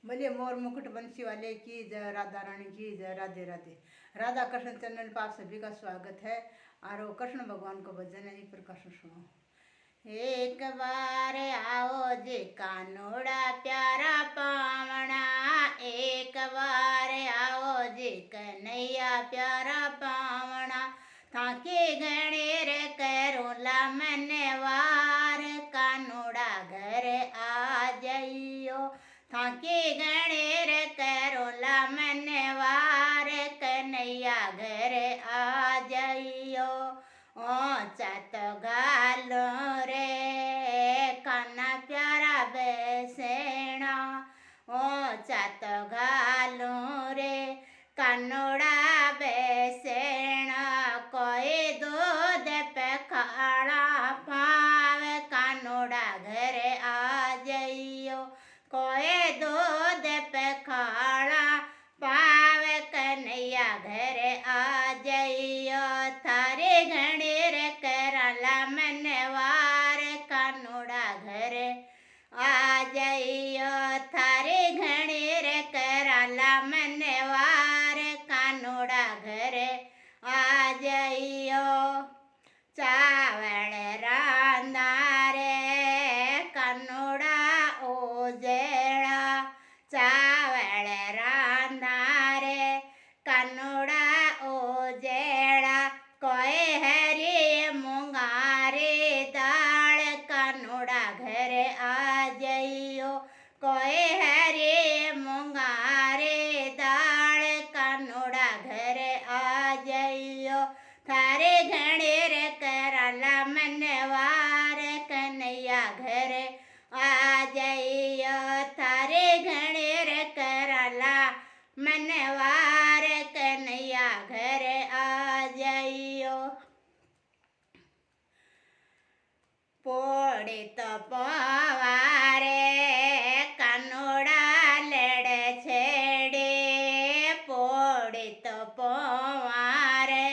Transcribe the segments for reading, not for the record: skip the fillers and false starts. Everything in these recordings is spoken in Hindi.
बोलिए मोर मुकुट बंसी वाले की जय, राधा रानी की जय, राधे राधे। राधा कृष्ण चैनल पर आप सभी का स्वागत है। और वो कृष्ण भगवान को भजन है, इस प्रकार से सुनो। एक बार आओ जी कानोड़ा प्यारा पावना, एक बार आओ जी कन्हैया प्यारा पावना। थाके गणेर करोला मनवार, कानोड़ा घर आ जाइयो। थाके गणेर करोला मनवार, कन्हैया घर आ जाइयो। ऊंचा तो गालो रे काना प्यारा बेसेणा, ऊंचा तो गालो रे कानोड़ा बेसेणा। कोई दूध पे खाड़ा पाव, कानोड़ा घर आ जाइयो। कोई दूध पे खाड़ा पाव, कन्हैया घर आ जाइयो। थारे घणेर कराला मनवार, कानोड़ा घर आ जाइयो। थारे घणेर कराला मनवार, कानोड़ा घर आ जाइयो। चावल रांधा रे कानोड़ा ओजेड़ा, चावल रांधा रे कानोड़ा ओजेड़ा। कोई हरी मुंगारी दाल, कानोड़ा घर आ जाइयो। कोई हरी मुंगारी दाल, कानोड़ा घर आ जाइयो। थारे घणेर कराला मनवार, कन्हैया घर आ जाइयो। थारे घणेर कराला मनवार, कन्हैया घर आ जाइयो। पोड़ी तो पवारे कानोड़ा लड़ छेड़े, पोड़ी तो पवारे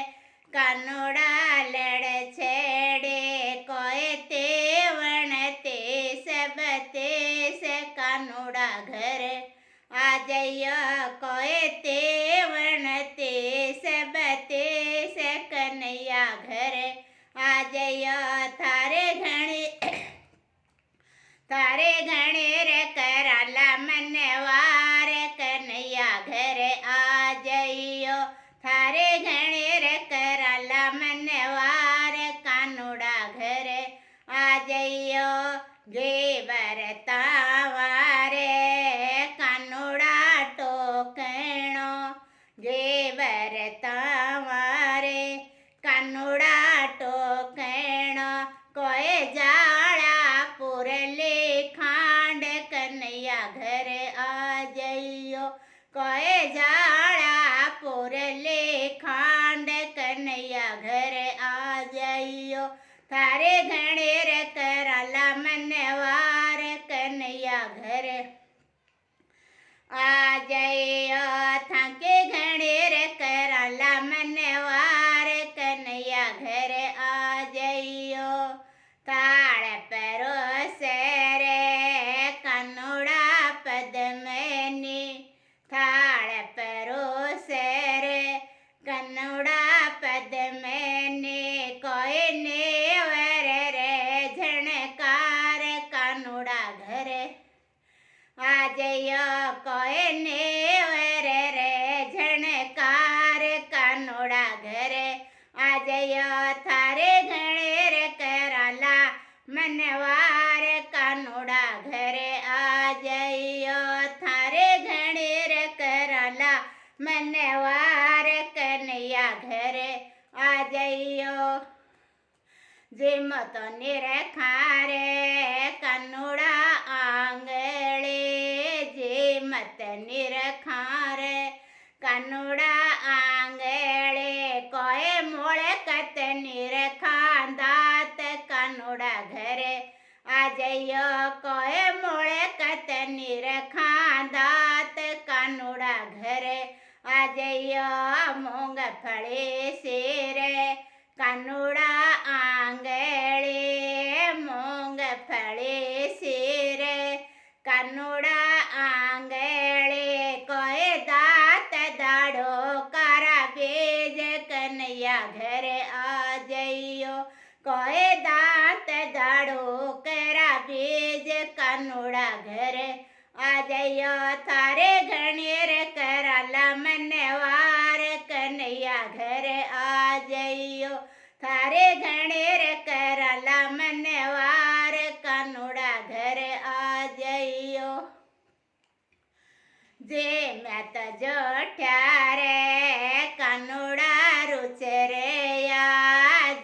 कानोड़ा लड़ छेड़े। कोई तेवण ते सब तेस, कानोड़ा घर आ जाइयो। कोई तेवण ते सब तेस, कन्हैया घर आ जाइयो। थारे घणेर कराला मनवार, कन्हैया घर आ जाइयो। थारे घणेर कराला मनवार, कानोड़ा घर आ जाइयो। जेवर तावारे कानोड़ा टोकणो, जेवर तावारे कानोड़ा टोकणो। कोई जाड़ा पुरले खांड, कन्हैया घर आ जाइयो। कोई जाड़ा पुरले खांड, कन्हैया घर आ जाइयो। थारे घणेर कराला मनवार, कन्हैया घर आ जाइयो। थाके घणेर कराला मनवार, कन्हैया घर आ जाइयो। ताड़ परोसे रे कानोड़ा पद्मनी, थाड़ परोसे रे कानोड़ा पद्मनी। कोई नेवर रे झणकार, कानोड़ा घर आ जाइयो। कोई नेवर रे झणकार, कानोड़ा घर आ जाइयो। थारे घणेर कराला मनवार, कानोड़ा घर आ जाइयो। थारे घणेर कराला मनवार, कन्हैया घर आ जाइयो। जिम तो निरखारे कानोड़ा आंगले, जिमत निरखारे कानोड़ा आंगले। कोई मोड़कत निरखांदात, कानोड़ा घर आ जाइयो। कोई मोड़कत निरखांदात, कानोड़ा घर आ जाइयो। मूंगफली सिरे कानोड़ा आंगले, मूंगफली सिरे कानोड़ा आंगले। जइयो थारे घणेर कराला मनवार कन्हैया घर आ जइयो थारे घणेर कराला मनवार कानूड़ा घर आ जइयो जे मैं तो जोठ्या रे कानूड़ा रुचरेया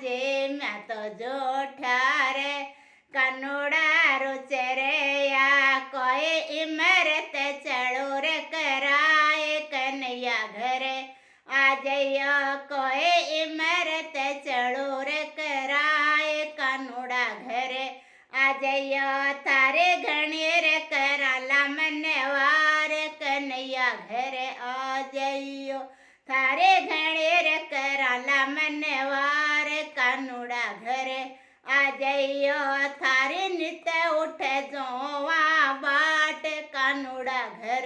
जे मैं तो जोठ्या रे कानूड़ा रुचरेया कोई इमरत चढ़ोर कराए कन्हैया घर आ जइयो कोई इमरत चढ़ोर कराए कानूड़ा घर आ जइयो थारे घणेर कराला मनवार कन्हैया घर आ जइयो थारे घणेर कराला मनवार कानूड़ा घर आ जइयो थारे नित उठ जोवा बाट कानूड़ा घर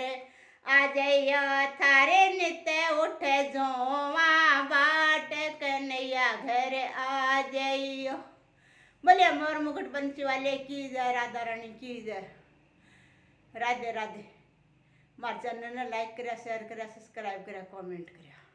आ जइयो थारे नित उठ जोवा बाट कन्हैया घर आ जइयो। बोलिए मोर मुकुट पंछी वाले की जय, राधा रानी की जय। राधे राधे। मार चैनल ने लाइक करा, शेयर करा, सब्सक्राइब करा, कमेंट करा।